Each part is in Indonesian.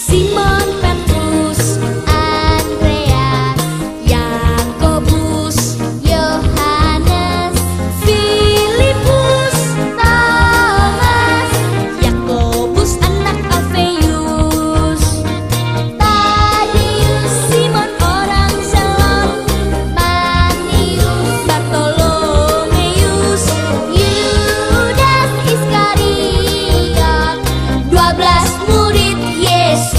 Simon Petrus, Andreas, Yakobus, Yohanes, Filipus, Thomas, Yakobus anak Alfeus, Tadius, Simon orang Zelot, Matius, Bartolomeus, Yudas Iskariot, 12 murid Yesus.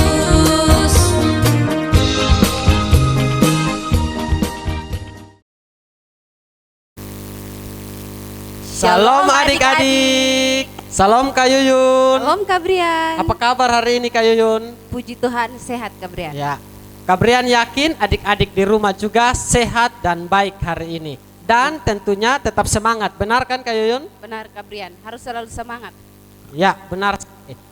Salam adik-adik. Salam Kak Yuyun. Salam Kak Brian. Apa kabar hari ini Kak Yuyun? Puji Tuhan sehat Kak Brian. Ya. Kak Brian yakin adik-adik di rumah juga sehat dan baik hari ini. Dan tentunya tetap semangat. Benar kan Kak Yuyun? Benar Kak Brian, harus selalu semangat. Ya, benar.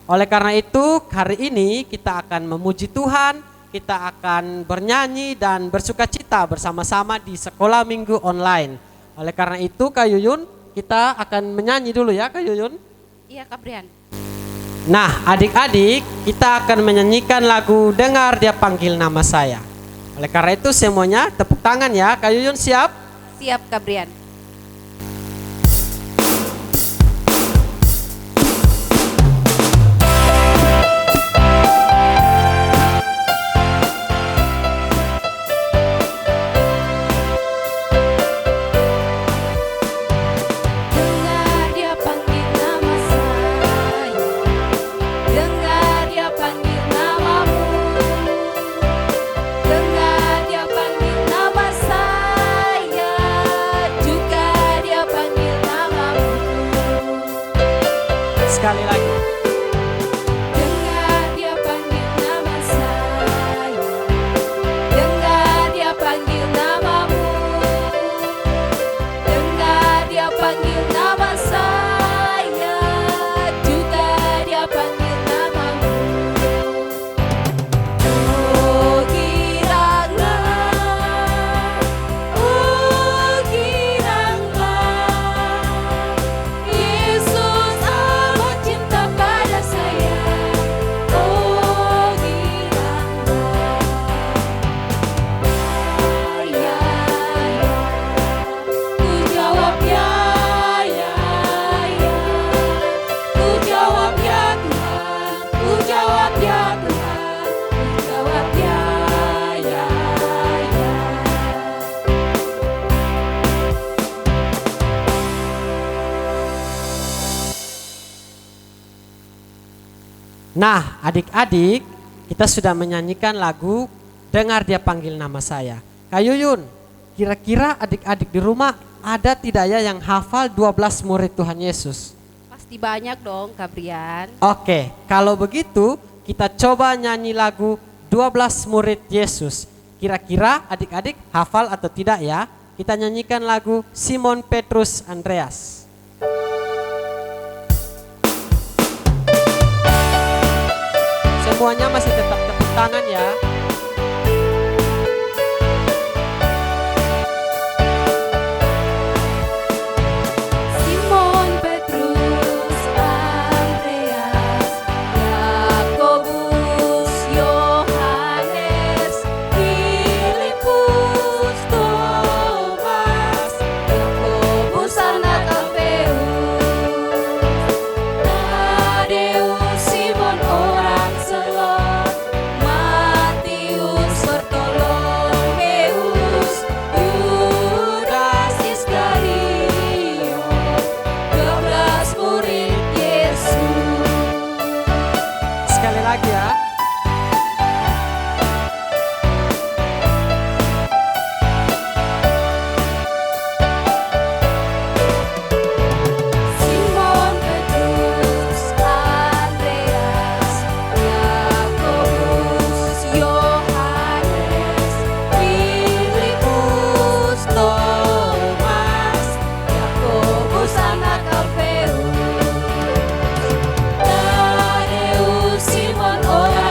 Oleh karena itu hari ini kita akan memuji Tuhan, kita akan bernyanyi dan bersukacita bersama-sama di sekolah minggu online. Oleh karena itu Kak Yuyun, kita akan menyanyi dulu ya Kak Yuyun. Iya Kak Brian. Nah adik-adik, kita akan menyanyikan lagu Dengar Dia Panggil Nama Saya. Oleh karena itu semuanya tepuk tangan ya. Kak Yuyun siap? Siap Kak Brian. Dengar dia panggil nama saya, dengar dia panggil namamu, dengar dia panggil nama saya, juga dia panggil namamu. Sekali lagi. Dengar dia panggil nama saya, dengar dia panggil namamu, dengar dia panggil nama saya, juga dia panggil namamu. Oh giranglah, Yesus amat cinta pada saya. Oh giranglah, ya, ku jawab ya, ku jawab ya Tuhan, ku jawab ya Tuhan, ku jawab ya. Nah adik-adik, kita sudah menyanyikan lagu Dengar Dia Panggil Nama Saya. Kak Yuyun, kira-kira adik-adik di rumah ada tidak ya yang hafal 12 murid Tuhan Yesus? Pasti banyak dong Kak Brian. Oke, kalau begitu kita coba nyanyi lagu 12 murid Yesus. Kira-kira adik-adik hafal atau tidak ya? Kita nyanyikan lagu Simon Petrus Andreas. Semuanya masih tetap tepuk tangan ya. Simon Petrus, Andreas, Yakobus, Yohanes, Filipus, Thomas, Yakobus anak Alfeus, Tadius, Simon orang Zelot, Matius, Bartolomeus, Yudas Iskariot, 12 murid Yesus. Sekali lagi ya. Simon Petrus, Andreas, Yakobus, Yohanes, Filipus, Thomas, Yakobus anak Alfeus, Tadius, Simon orang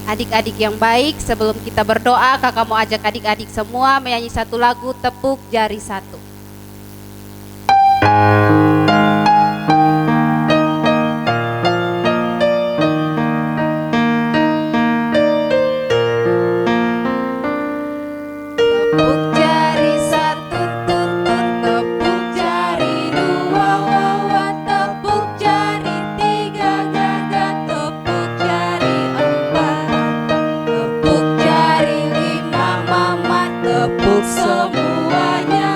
Adik-adik yang baik, sebelum kita berdoa, kakak mau ajak adik-adik semua menyanyi satu lagu Tepuk Jari Satu. Tepuk jari satu, tut, tut, tepuk jari dua, wawa, tepuk jari tiga, gaga, tepuk jari empat, tepuk jari lima, mama, tepuk semuanya.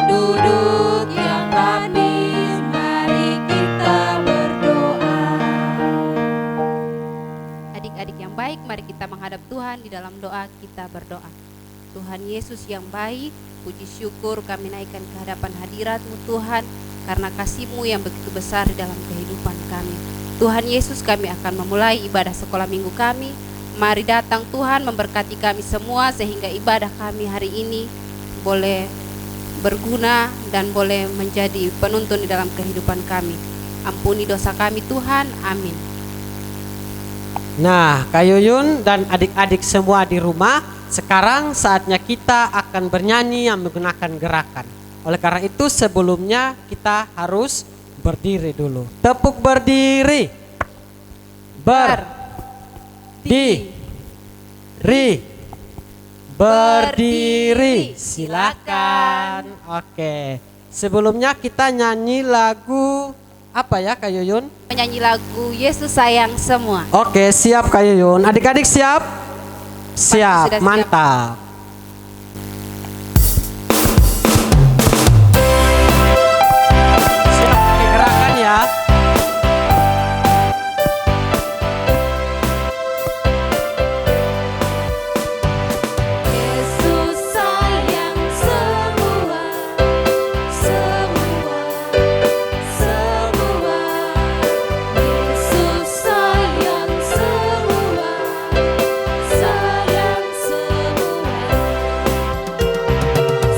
Duduk yang rapi, mari kita berdoa. Adik-adik yang baik, mari kita menghadap Tuhan di dalam doa. Kita berdoa. Tuhan Yesus yang baik, puji syukur kami naikkan ke hadapan hadirat-Mu Tuhan, karena kasih-Mu yang begitu besar di dalam kehidupan kami. Tuhan Yesus, kami akan memulai ibadah sekolah minggu kami. Mari datang Tuhan memberkati kami semua, sehingga ibadah kami hari ini boleh berguna dan boleh menjadi penuntun di dalam kehidupan kami. Ampuni dosa kami Tuhan, amin. Nah, Kak Yuyun dan adik-adik semua di rumah, sekarang saatnya kita akan bernyanyi yang menggunakan gerakan. Oleh karena itu sebelumnya kita harus berdiri dulu. Tepuk berdiri. Berdiri. Berdiri. Silakan. Oke. Sebelumnya kita nyanyi lagu apa ya Kak Yuyun? Menyanyi lagu Yesus Sayang Semua. Oke, siap Kak Yuyun. Adik-adik siap? Siap, sudah siap. mantap. Siap pakai gerakan ya. Yesus sayang semua, semua, semua. Yesus sayang semua, sayang semua.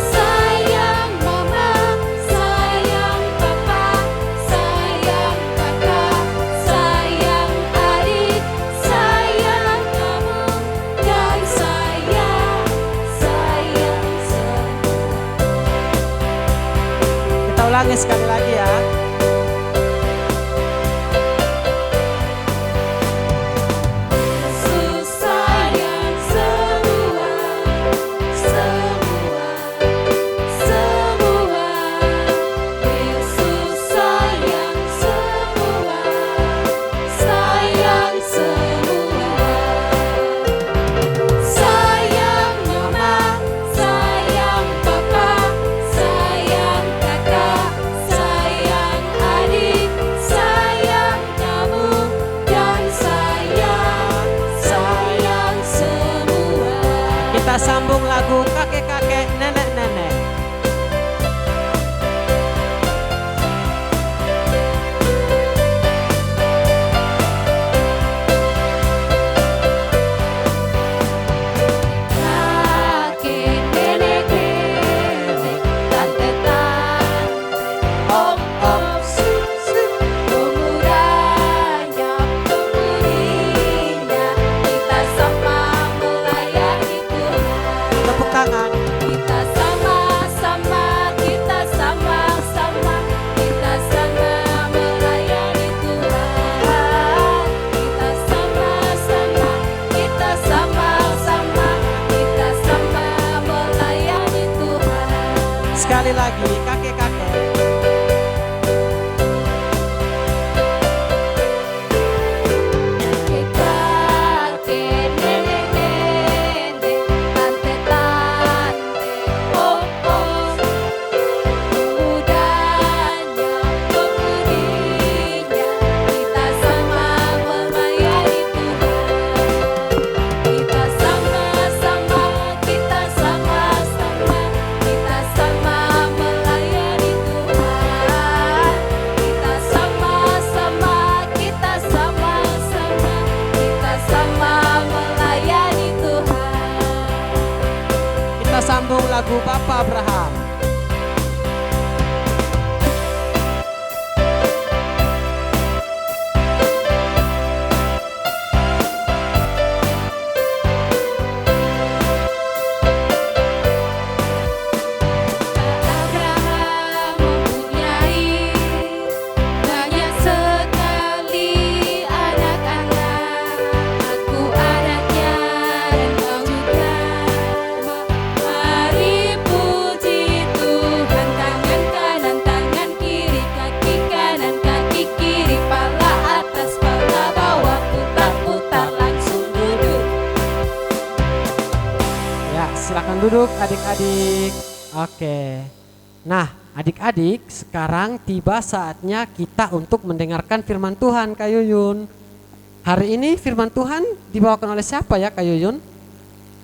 Sayang mama, sayang papa, sayang kakak, sayang adik, sayang kamu, dan sayang semua. Kita ulangi sekali lagi ya. Yesus sayang semua, semua, semua. Yesus sayang semua, sayang semua. Sayang mama, sayang papa, sayang kakak, sayang adik, sayang kamu, dan sayang semua. Kita sambung lagu kakek-kakek, nenek-nenek. Kakek, nenek, nenek, tante, tante, om, om, pemudanya, pemudinya, kita sama melayani Tuhan. Tepuk tangan. Kita sama-sama, kita sama-sama, kita sama melayani Tuhan. Kita sama-sama, kita sama-sama, kita sama melayani Tuhan. Sekali lagi kakek-kakek. Kakek, nenek, nenek, tante, tante, om, om, pemudanya, pemudinya, kita sama melayani Tuhan. Kita sama-sama, kita sama-sama, kita sama melayani Tuhan. Kita sama-sama, kita sama-sama, kita sama melayani Tuhan. Kita sambung lagu Bapak Abraham. duduk adik-adik. Oke. Nah, adik-adik, sekarang tiba saatnya kita untuk mendengarkan firman Tuhan, Kak Yuyun. Hari ini firman Tuhan dibawakan oleh siapa ya, Kak Yuyun?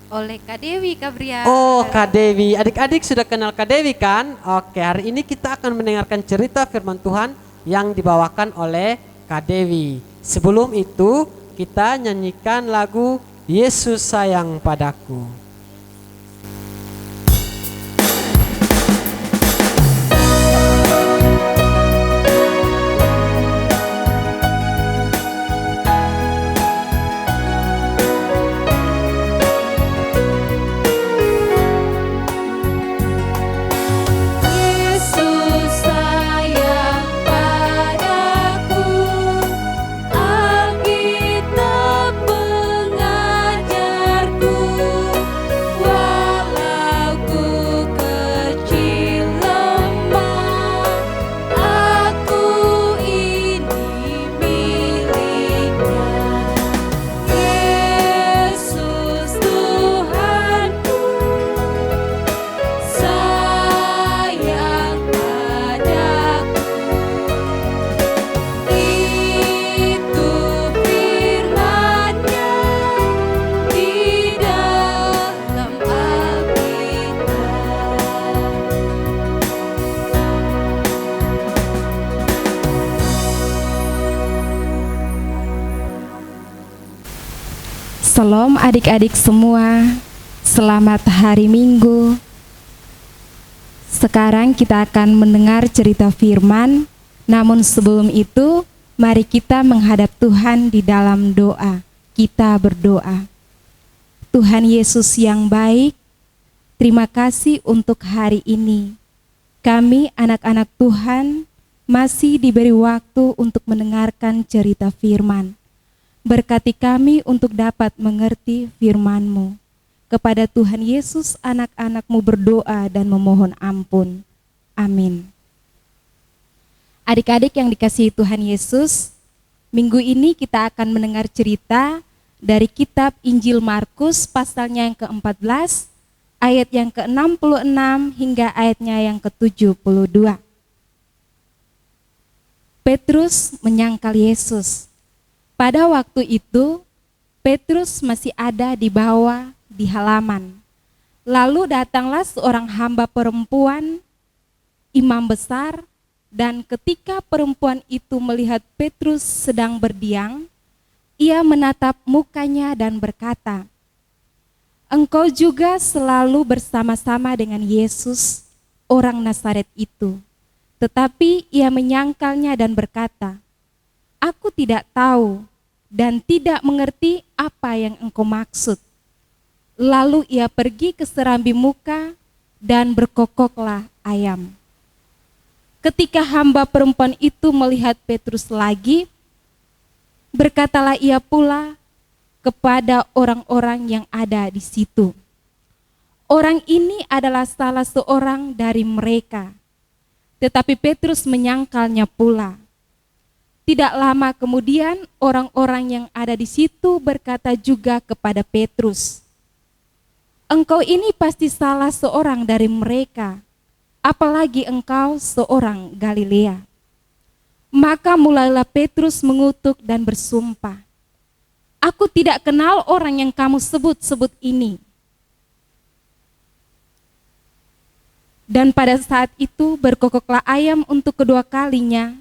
Oleh Kak Dewi, Kak Brian. Oh, Kak Dewi. Adik-adik sudah kenal Kak Dewi kan? Oke, hari ini kita akan mendengarkan cerita firman Tuhan yang dibawakan oleh Kak Dewi. Sebelum itu, kita nyanyikan lagu Yesus Sayang Padaku. Yesus sayang padaku, Alkitab pengajarku, walau ku kecil lemah, aku ini miliknya. Yesus Tuhanku, sayang padaku, itu firman-Nya di dalam Alkitab. Shalom adik-adik semua, selamat hari Minggu. Sekarang kita akan mendengar cerita firman, namun sebelum itu mari kita menghadap Tuhan di dalam doa. Kita berdoa. Tuhan Yesus yang baik, terima kasih untuk hari ini. Kami anak-anak Tuhan masih diberi waktu untuk mendengarkan cerita firman. Berkati kami untuk dapat mengerti firman-Mu. Kepada Tuhan Yesus anak-anak-Mu berdoa dan memohon ampun. Amin. Adik-adik yang dikasihi Tuhan Yesus, minggu ini kita akan mendengar cerita dari kitab Injil Markus pasalnya yang ke-14, ayat yang ke-66 hingga ayatnya yang ke-72. Petrus menyangkal Yesus. Pada waktu itu, Petrus masih ada di bawah di halaman. Lalu datanglah seorang hamba perempuan, imam besar, dan ketika perempuan itu melihat Petrus sedang berdiam, ia menatap mukanya dan berkata, "Engkau juga selalu bersama-sama dengan Yesus, orang Nazaret itu." Tetapi ia menyangkalnya dan berkata, "Aku tidak tahu dan tidak mengerti apa yang engkau maksud." Lalu ia pergi ke serambi muka dan berkokoklah ayam. Ketika hamba perempuan itu melihat Petrus lagi, berkatalah ia pula kepada orang-orang yang ada di situ, "Orang ini adalah salah seorang dari mereka." Tetapi Petrus menyangkalnya pula. Tidak lama kemudian orang-orang yang ada di situ berkata juga kepada Petrus, "Engkau ini pasti salah seorang dari mereka, apalagi engkau seorang Galilea." Maka mulailah Petrus mengutuk dan bersumpah, "Aku tidak kenal orang yang kamu sebut-sebut ini." Dan pada saat itu berkokoklah ayam untuk kedua kalinya.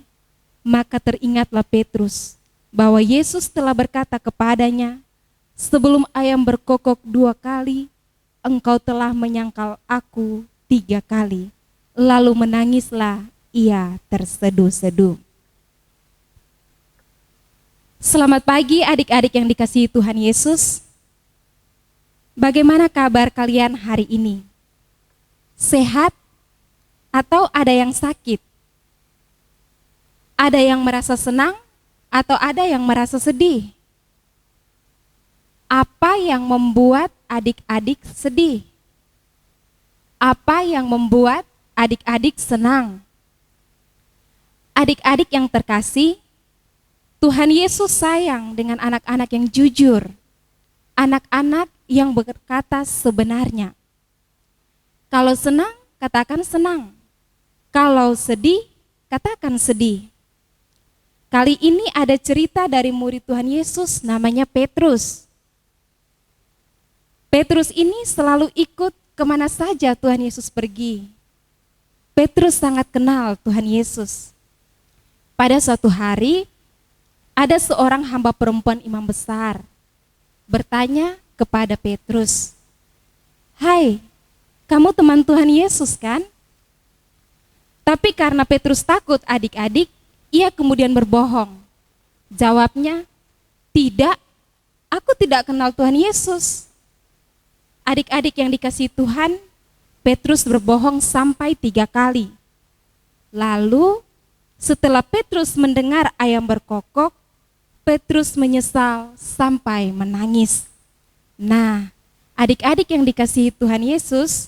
Maka teringatlah Petrus bahwa Yesus telah berkata kepadanya, "Sebelum ayam berkokok 2 kali, engkau telah menyangkal aku 3 kali." Lalu menangislah ia terseduh-seduh. Selamat pagi adik-adik yang dikasihi Tuhan Yesus. Bagaimana kabar kalian hari ini? Sehat atau ada yang sakit? Ada yang merasa senang atau ada yang merasa sedih? Apa yang membuat adik-adik sedih? Apa yang membuat adik-adik senang? Adik-adik yang terkasih, Tuhan Yesus sayang dengan anak-anak yang jujur, anak-anak yang berkata sebenarnya. Kalau senang, katakan senang. Kalau sedih, katakan sedih. Kali ini ada cerita dari murid Tuhan Yesus namanya Petrus. Petrus ini selalu ikut kemana saja Tuhan Yesus pergi. Petrus sangat kenal Tuhan Yesus. Pada suatu hari, ada seorang hamba perempuan imam besar bertanya kepada Petrus, "Hai, kamu teman Tuhan Yesus kan?" Tapi karena Petrus takut adik-adik, ia kemudian berbohong. Jawabnya, "Tidak, aku tidak kenal Tuhan Yesus." Adik-adik yang dikasihi Tuhan, Petrus berbohong sampai 3 kali. Lalu setelah Petrus mendengar ayam berkokok, Petrus menyesal sampai menangis. Nah, adik-adik yang dikasihi Tuhan Yesus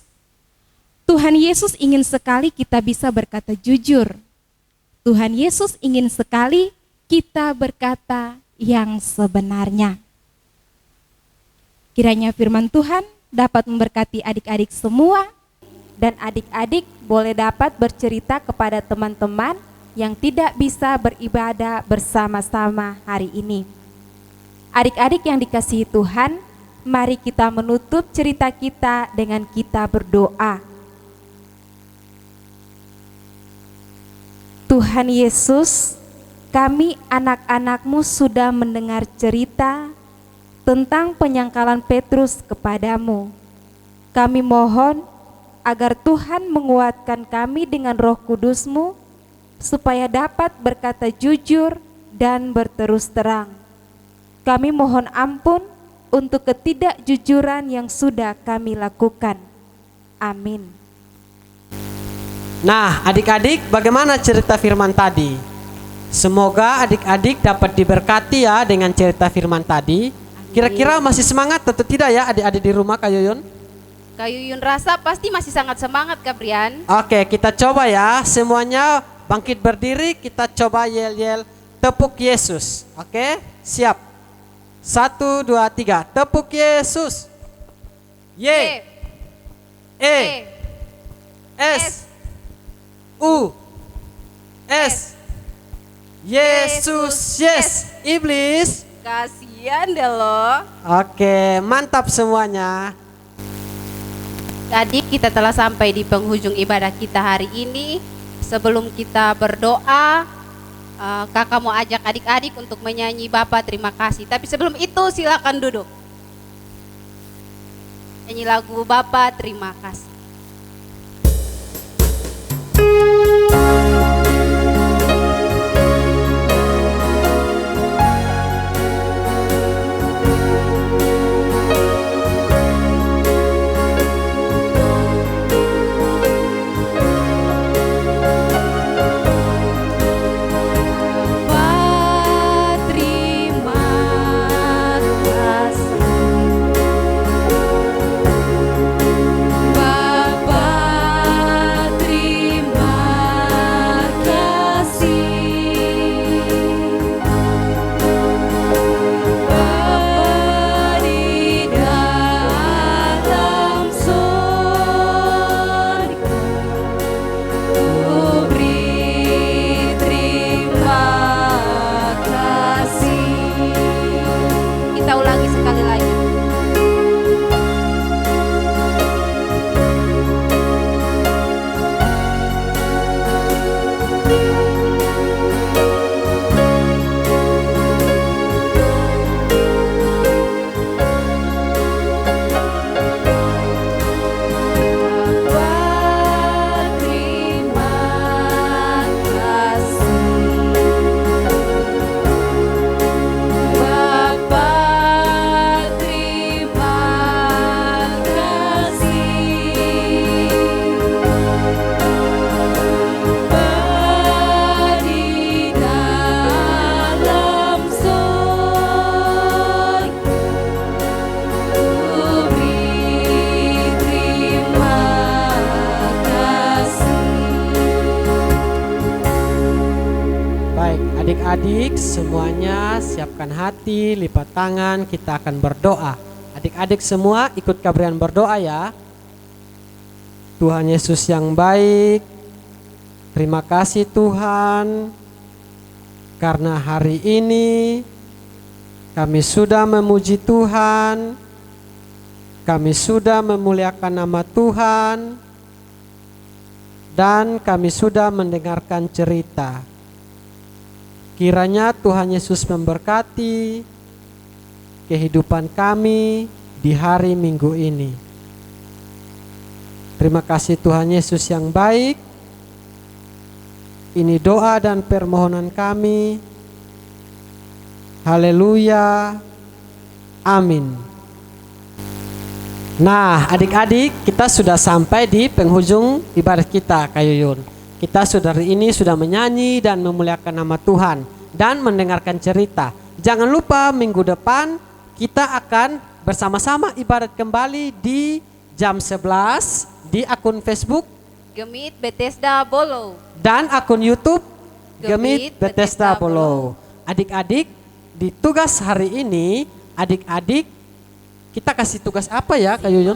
ingin sekali kita bisa berkata jujur. Tuhan Yesus ingin sekali kita berkata yang sebenarnya. Kiranya firman Tuhan dapat memberkati adik-adik semua, dan adik-adik boleh dapat bercerita kepada teman-teman yang tidak bisa beribadah bersama-sama hari ini. Adik-adik yang dikasihi Tuhan, mari kita menutup cerita kita dengan kita berdoa. Tuhan Yesus, kami anak-anak-Mu sudah mendengar cerita tentang penyangkalan Petrus kepadamu. Kami mohon agar Tuhan menguatkan kami dengan Roh Kudus-Mu, supaya dapat berkata jujur dan berterus terang. Kami mohon ampun untuk ketidakjujuran yang sudah kami lakukan. Amin. Nah, adik-adik, bagaimana cerita firman tadi? Semoga adik-adik dapat diberkati ya dengan cerita firman tadi. Kira-kira masih semangat atau tidak ya adik-adik di rumah, Kak Yuyun? Kak Yuyun rasa pasti masih sangat semangat, Kak Brian. Oke, kita coba ya. Semuanya bangkit berdiri, kita coba yel-yel tepuk Yesus. Oke, siap. 1, 2, 3, tepuk Yesus. Y, E, S, U, S. Yesus, yes. Iblis. Kasihan deh lo. Oke, mantap semuanya. Tadi kita telah sampai di penghujung ibadah kita hari ini. Sebelum kita berdoa, kakak mau ajak adik-adik untuk menyanyi Bapa terima kasih. Tapi sebelum itu silakan duduk. Nyanyi lagu Bapa terima kasih. Adik-adik semuanya siapkan hati, lipat tangan, kita akan berdoa. Adik-adik semua ikut Kak Brian berdoa ya. Tuhan Yesus yang baik, terima kasih Tuhan, karena hari ini kami sudah memuji Tuhan, kami sudah memuliakan nama Tuhan, dan kami sudah mendengarkan cerita. Kiranya Tuhan Yesus memberkati kehidupan kami di hari Minggu ini. Terima kasih Tuhan Yesus yang baik. Ini doa dan permohonan kami. Haleluya. Amin. Nah, adik-adik, kita sudah sampai di penghujung ibadat kita, Kak Yuyun. Kita hari ini sudah menyanyi dan memuliakan nama Tuhan dan mendengarkan cerita. Jangan lupa minggu depan kita akan bersama-sama ibadat kembali di jam 11 di akun Facebook Gemit Bethesda Bolo. dan akun YouTube Gemit Gemit Bethesda Bethesda Bolo. Adik-adik, di tugas hari ini, adik-adik kita kasih tugas apa ya, Kak Yuyun?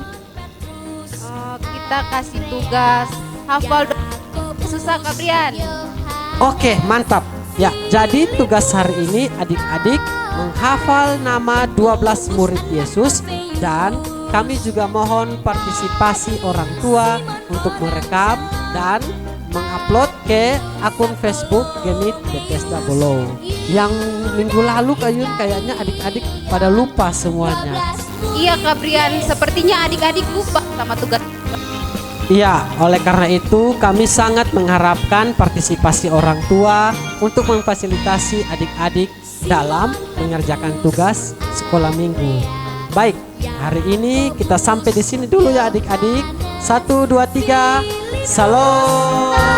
Kita kasih tugas hafal susah Kabrian. Oke, mantap. Ya, jadi tugas hari ini adik-adik menghafal nama 12 murid Yesus, dan kami juga mohon partisipasi orang tua untuk merekam dan mengupload ke akun Facebook Gemit Bethesda Bolo. Yang minggu lalu Kayun kayaknya adik-adik pada lupa semuanya. Iya Kabrian, sepertinya adik-adik lupa sama tugas. Iya, oleh karena itu kami sangat mengharapkan partisipasi orang tua untuk memfasilitasi adik-adik dalam mengerjakan tugas sekolah minggu. Baik, hari ini kita sampai di sini dulu ya adik-adik. 1, 2, 3, salam.